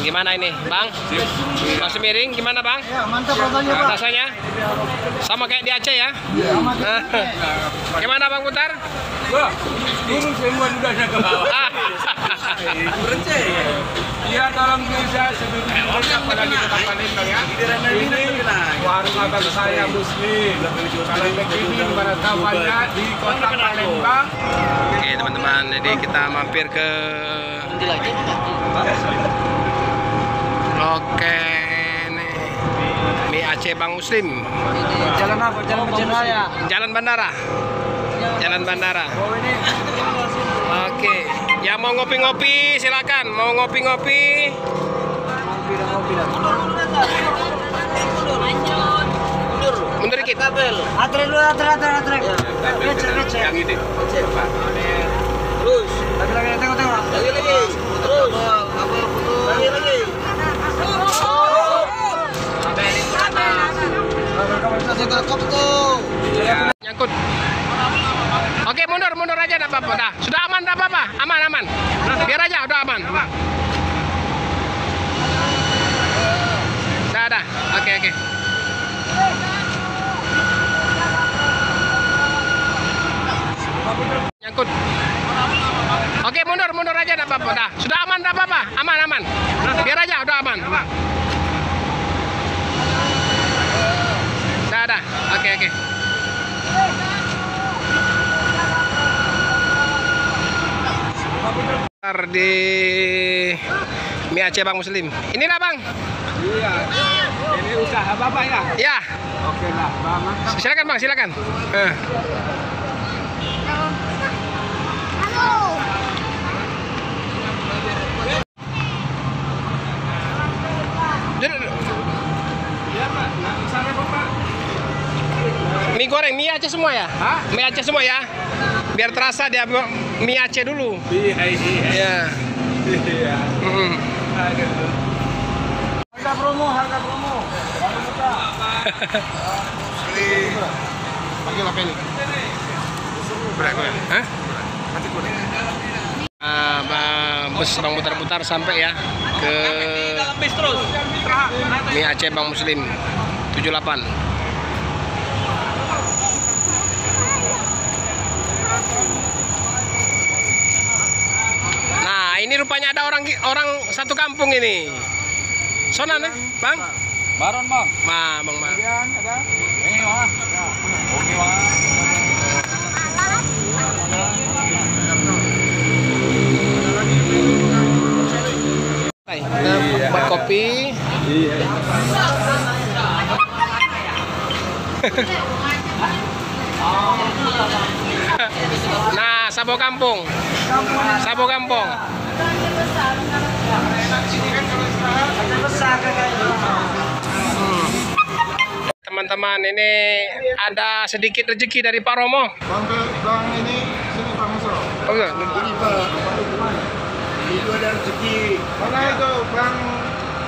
Gimana ini, Bang? Nasi miring gimana, Bang? Ya, mantap rasanya, Pak. Rasanya? Sama kayak di Aceh ya? Sama Gimana, Bang Putar? Turun semua ludahnya ke bawah. Iya, tolong bisa sebetulnya apalagi kota Palembang ya. Ini warung makan saya Muslim. Kalau begini mana tahunya di kota Palembang. Oke, teman-teman, jadi kita mampir ke Oke, nih mie Aceh Bang Muslim. Jalan apa? Jalan Raya. Jalan Bandara. Jalan Bandara. Oke, yang mau ngopi-ngopi silakan. Mau ngopi-ngopi. Mundur dikit. Atre dulu, atre. Yang ini. Terus. Lagi, tengok. Lagi. Terus. Lagi. Nyangkut. Oke, mundur aja, enggak apa-apa. Dah, sudah aman, enggak apa-apa. Aman. Biar aja, udah aman. Dah. Oke. Nyangkut. Oke, mundur aja, enggak apa-apa. Dah, sudah aman, enggak apa-apa. Aman. Biar aja, udah aman. Dah. Oke. Di mie Aceh Bang Muslim. Inilah, Bang. Iya. Ini usaha Bapak ya? Ya. Oke lah, Bang. Silakan, Bang, silakan. Iya, Pak. Nah, sana Bapak. Mie goreng, mie Aceh semua ya? Hah? Mie Aceh semua ya? Biar terasa dia mie Aceh dulu. Iya. Iya. Harga promo. Baru buka. Panggil apa ini? Berat gue. Hah? Mati gue. Bus Bang putar-putar sampai ya ke mie Aceh Bang Muslim 78. Nah, ini rupanya ada orang satu kampung ini. Sonan nih, Bang? Baron, Bang. Bang. Kemudian ada? Ini, Bang. Oke, Bang. Buat kopi. Iya. Nah, Sabo Kampung. Teman-teman, ini ada sedikit rezeki dari Pak Romo. Bang ini sini Pak Musro. Oh, enggak. Ini Pak. Itu ada rezeki. Mana itu Bang?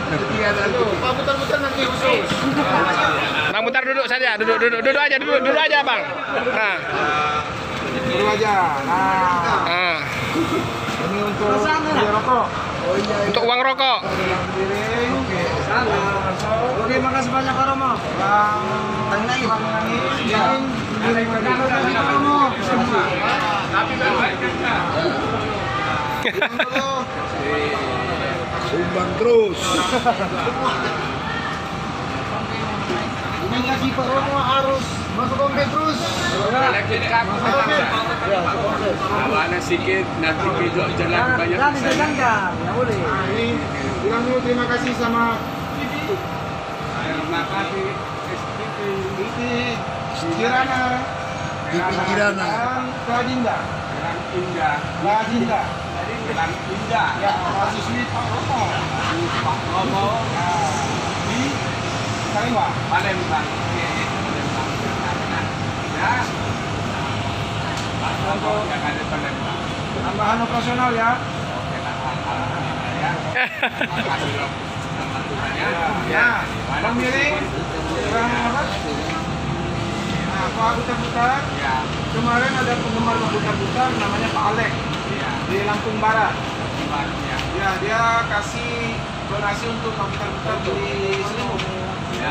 Rezeki ada rezeki. Pak putar nanti khusus. Bang putar duduk saja, duduk aja, Bang. Nah. Dulu aja. Nah. Ini untuk beli rokok. Oh iya. Untuk uang rokok. Oke. Oke, makasih banyak Pak Romo. Bang lagi. Pak Romo. Tapi Sumbang terus. Ini lagi Pak Romo harus masuk kompe terus. Awana sikit nanti besok jalan banyak saya. Nggak boleh. Ini bilang dulu terima kasih sama Terima kasih SPP Kirana. Kirana. Kadinda. Indah. Kadinda. Bilang indah. Ya, masih sweet Pak Romo. Pak Romo Di Palembang. Palembang. Ya. Pak Romo yang ada Palembang. Tambahan operasional ya. Oke lah, alhamdulillah ya. Makasih loh. Ya. Bang miring. Bang apa? Nah, Pak putar-putar. Ya. Kemarin ada penggemar putar-putar namanya Pak Alek Iya. di Lampung Barat. Ya. Ya, dia kasih donasi untuk komputer-komputer di Selimut. Ya,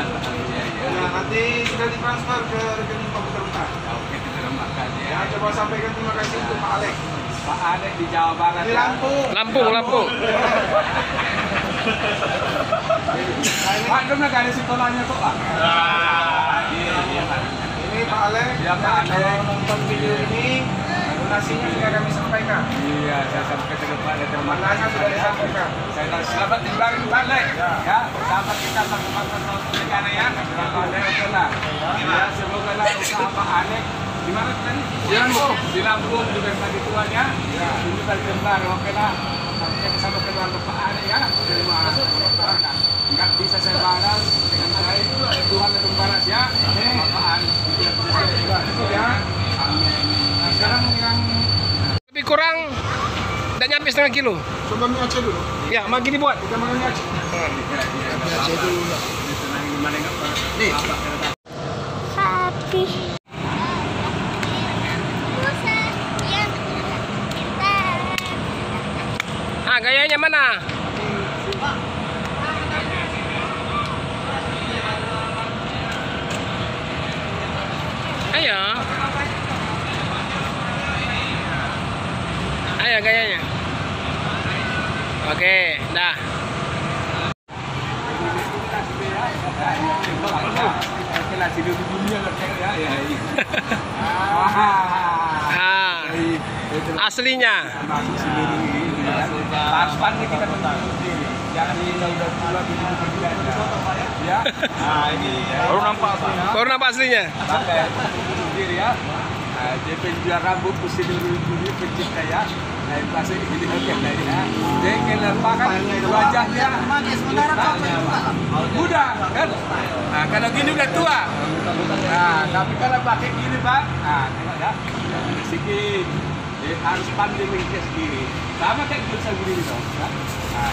nanti sudah ditransfer ke rekening komputer-komputer. Oke, terima kasih. Ya, coba sampaikan terima kasih untuk Pak Alek. Pak Alek di Jawa Barat. Di Lampung. Lampung. Pak, itu nggak ada sekolahnya kok, Pak? Iya, Pak. Ini Pak Alek. Ya, Pak Alek. Nonton video ini, donasinya sudah kami sampaikan. Iya, saya sampaikan ke Pak Alek. Terima kasih sudah disampaikan. Saya selamat tinggal Pak Alek. Ya, bersama kita sama-sama negara ya. Pak Alek, oke lah. Ya, semoga lah usaha Pak Alek. Di mana tadi? Di Lampung juga tadi tuanya. Ya, ini tadi kembar, oke lah. Nanti bersama keluarga Pak Alek ya. Terima kasih. Enggak bisa saya balas dengan baik. Tuhan yang membalas ya. Pak Alek. Cukup ya. Nah, sekarang yang Lebih kurang tidak nyampe setengah kilo. coba mie Aceh dulu. Ya, mau gini buat. Kita makan mie Aceh. Mie Aceh dulu. Nih. Sapi. Ah, gayanya mana? Ayo. Ayo gayanya. Oke, dah. Ah, aslinya. Harus pandai kita tentang sendiri. Jangan udah tua begini aja. Ya. Nah, ini baru nampak aslinya. Baru nampak aslinya. Pakai sendiri ya. Nah, dia penjual rambut pusing dulu pencipta ya. Nah, pasti ini oke lah ya. Dia kelerpakan wajahnya muda kan. Nah, kalau gini udah tua. Nah, tapi kalau pakai gini Pak, nah tengok ya. Sedikit. Jadi harus pandai menghias diri. Sama kayak jual sendiri dong. Nah,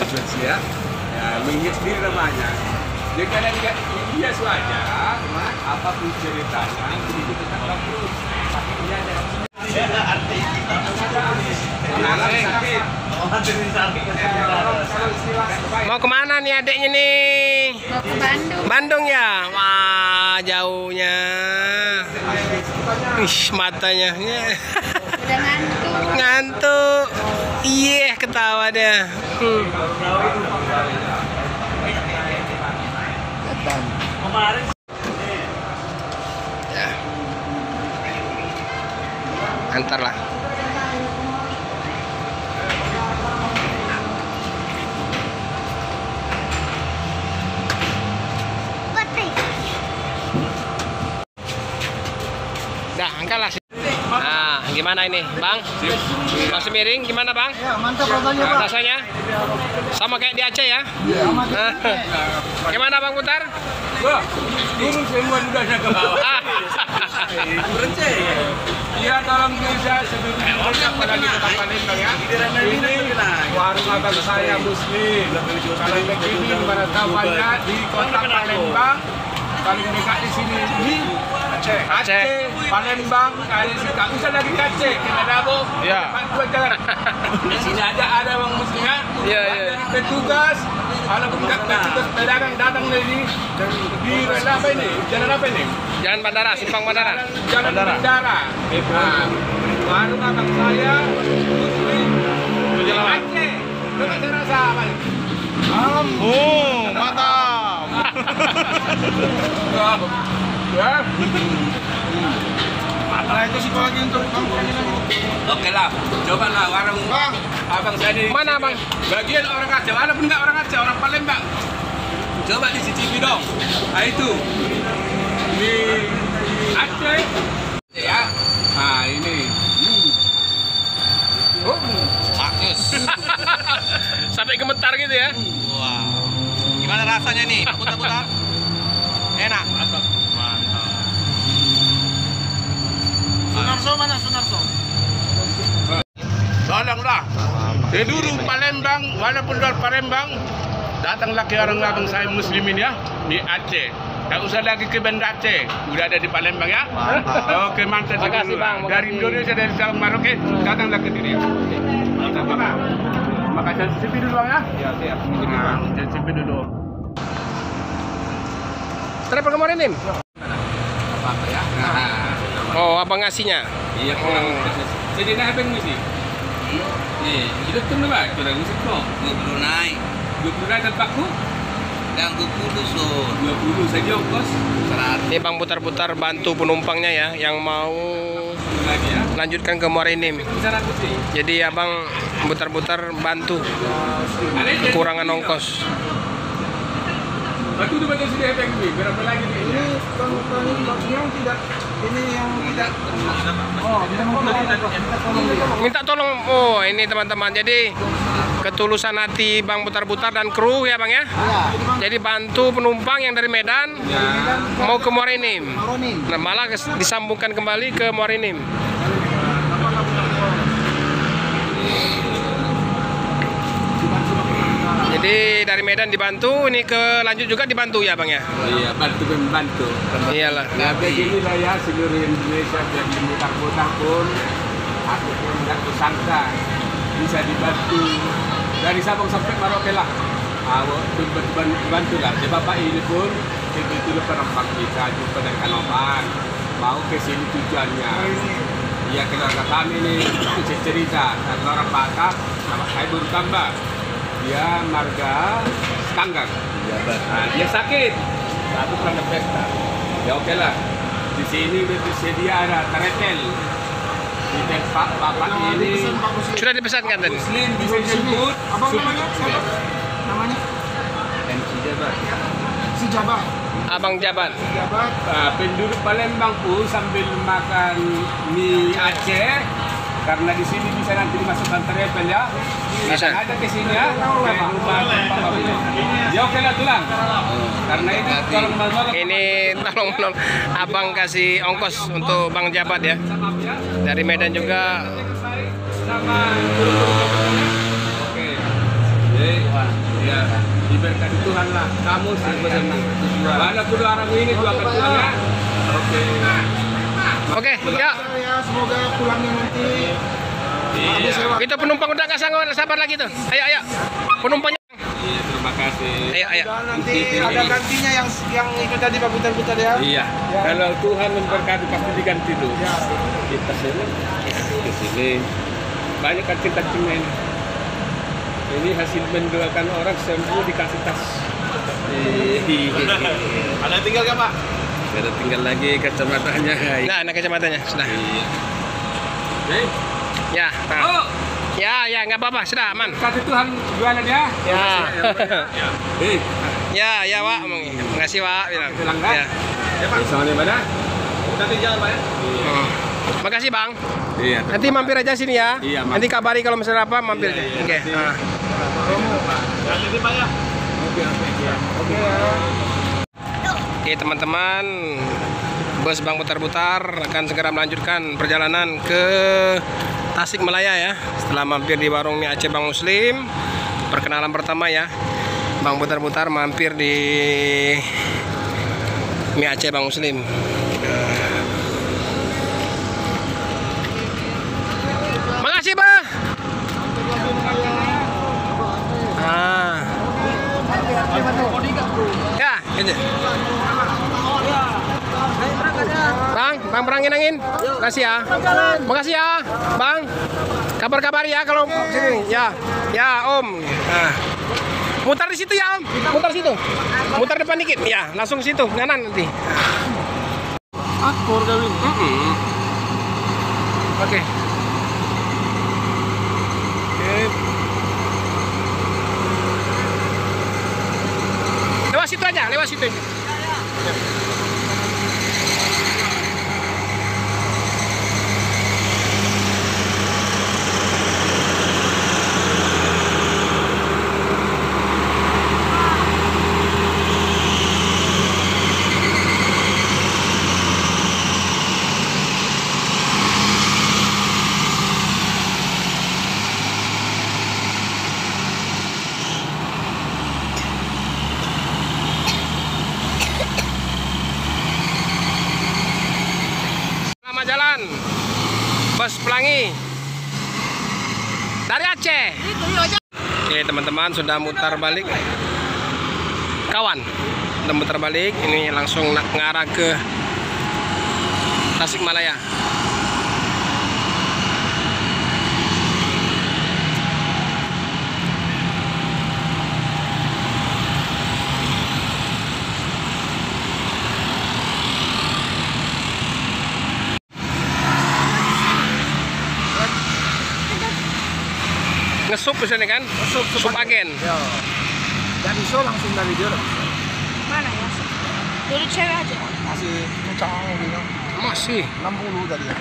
jual ya. Ya, menghias diri namanya. Jadi kalau dia hias wajah, apapun ceritanya, begitu tetap bagus. Pakai dia ada. Mau kemana nih adiknya nih? Mau ke Bandung. Bandung ya? Wah, jauhnya. Ih, matanya. Udah ngantuk. Ngantuk. Iya, ketawa dia. Ya. Antar lah. Dah, angkat lah. Nah, gimana ini, Bang? Masih miring, gimana, Bang? Ya, mantap rasanya, Pak. Rasanya? Sama kayak di Aceh ya? Gimana, Bang Putar? Wah, turun semua dudanya ke bawah. Iya, tolong bisa sedikit apalagi kota Palembang ya. Ini warung abang saya Muslim. Kalau begini mana tahu banyak di kota Palembang. Paling dekat di sini ini Aceh, Palembang, kali sini tak usah lagi ke Aceh, kita Dabo. Iya. Dua jalan. Di sini ada orang Muslim ya. Iya. Petugas, walaupun petugas pedagang datang dari di apa ini? Jalan apa ini? Jalan Bandara, Simpang Bandara. Jalan Bandara. Nah, warung abang saya Muslim di Aceh. Coba saya rasa apa nih? Oh, mantap. Ya. Nah, itu sih lagi untuk kampungnya lagi. Oke lah, coba lah warung abang saya di Mana, Bang? bagian orang Aceh, walaupun nggak orang Aceh, orang Palembang. Coba dicicipi dong. Nah itu di Aceh ya. Nah ini. Bagus. Sampai gemetar gitu ya? Wow. Gimana rasanya nih, Pak Putar? Enak. Mantap. Sunarso mana Sunarso? Tolonglah. Dulu Palembang, walaupun luar Palembang, datanglah ke orang abang saya Muslimin ya di Aceh. Tak usah lagi ke Banda Aceh, udah ada di Palembang ya. Mantap. Oke, mantap. Makasih, Bang. Dari Makasih. Indonesia, dari Maroke, datanglah ke sini. Mantap, Pak. Pakai CCTV dulu Bang ya. Iya, siap. Nah, CCTV dulu. Travel kemarin Nim? Apa ya? Oh, abang ngasihnya. Iya, kurang. Jadi naik apa ini sih? Nih, hidup tuh nih, Pak. Kurang musik kok. 20 naik. 20 naik tempatku. Dan 20 sun. 20 saja ongkos. 100. Ini Bang putar-putar bantu penumpangnya ya yang mau Lagi ya. lanjutkan ke Muara Enim. Bisa ratus sih. Jadi abang putar-putar bantu kekurangan ongkos. Batu udah baca sudah efek ini. Berapa lagi nih? Ini yang tidak Minta tolong. Oh, ini teman-teman. Jadi ketulusan hati Bang putar-putar dan kru ya Bang ya. Jadi bantu penumpang yang dari Medan mau ke Muara Enim. Nah, malah disambungkan kembali ke Muara Enim. Jadi dari Medan dibantu, ini ke lanjut juga dibantu ya Bang ya. Iya, bantu membantu. Iyalah. Nah, beginilah ya seluruh Indonesia biar dimutar-mutar pun aku pun nggak kusangka bisa dibantu dari Sabang sampai Merauke lah. Bantu lah. Jadi Bapak ini pun begitu penumpang kita jumpa dari Kanoman mau ke sini tujuannya. Iya, keluarga kami nih cerita karena orang Batak sama saya baru tambah. Dia marga Tanggang. Nah, dia sakit. Satu karena pesta. Ya oke lah. Di sini bersedia ada tretel. Di tempat bapak ini Sudah dipesankan tadi. Muslim bisa jemput. Abang namanya siapa? Namanya? MC Jabat. Si Jabat. Abang Jabat. Jabat. Penduduk Palembang pun sambil makan mie Aceh. Karena di sini bisa nanti dimasukkan travel ya. Bisa. Ada ke sini ya. Ke rumah Pak Bapak ini. Ya oke lah tulang. Karena ini tolong menolong. Ini tolong menolong. Abang kasih ongkos untuk Bang Jabat ya. Dari Medan juga. Sama oke. Jadi ya diberkati Tuhan lah. Kamu sebenarnya. Walaupun orang ini juga ke Tuhan ya. Oke. Oke, ya. Ya, semoga pulangnya nanti. Iya. Itu penumpang udah nggak sanggup sabar lagi tuh. Ayo, ayo. Penumpangnya. Iya, terima kasih. Ayo, ayo. Dan nanti ada gantinya yang ikut tadi Pak putar-putar ya. Iya. Kalau Tuhan memberkati pasti diganti tuh. Kita sini, ke sini. Banyak kancing-kancingnya ini. Ini hasil mendoakan orang sembuh dikasih tas. Ada tinggal gak Pak? Ada tinggal lagi kacamatanya. Nah, anak kacamatanya sudah. Iya. Ya. Nah. Oh, Ya, ya, nggak apa-apa, sudah aman. kasih Tuhan jualan ya. Ya. Ya. Ya, Wak. Makasih, Wak. Bilang. Bilang kan? Ya. Ya Pak. Soalnya mana? Udah tinggal Pak ya? Makasih, Bang. Iya. Nanti mampir aja sini ya. Iya, Nanti kabari kalau misalnya apa, mampir aja. Iya, Oke. nanti. Nah. Jangan lupa Pak ya. Oke ya. Oke, teman-teman. Bus Bang Putar-Putar akan segera melanjutkan perjalanan ke Tasikmalaya ya. Setelah mampir di warung mie Aceh Bang Muslim. Perkenalan pertama ya. Bang Putar-Putar mampir di mie Aceh Bang Muslim. Makasih, Bah. Ya, gitu. Bang berangin angin. Makasih ya. Makasih ya, Bang. Kabar-kabar ya kalau sini. Ya. Ya, Om. Nah. Mutar di situ ya, Om. Mutar situ. Mutar depan dikit. Ya, langsung situ, kanan nanti. Akur Gawin. Oke. Lewat situ aja, lewat situ aja. Selamat jalan, Bos Pelangi dari Aceh. Oke teman-teman, sudah mutar balik. Kawan, sudah mutar balik. Ini langsung mengarah ke Tasikmalaya. Ngesup misalnya kan? Sup agen. Ya. Dan iso langsung dari dia udah bisa. Mana ya? Dulu cewek aja. Masih kencang gitu. Masih 60 tadi ya.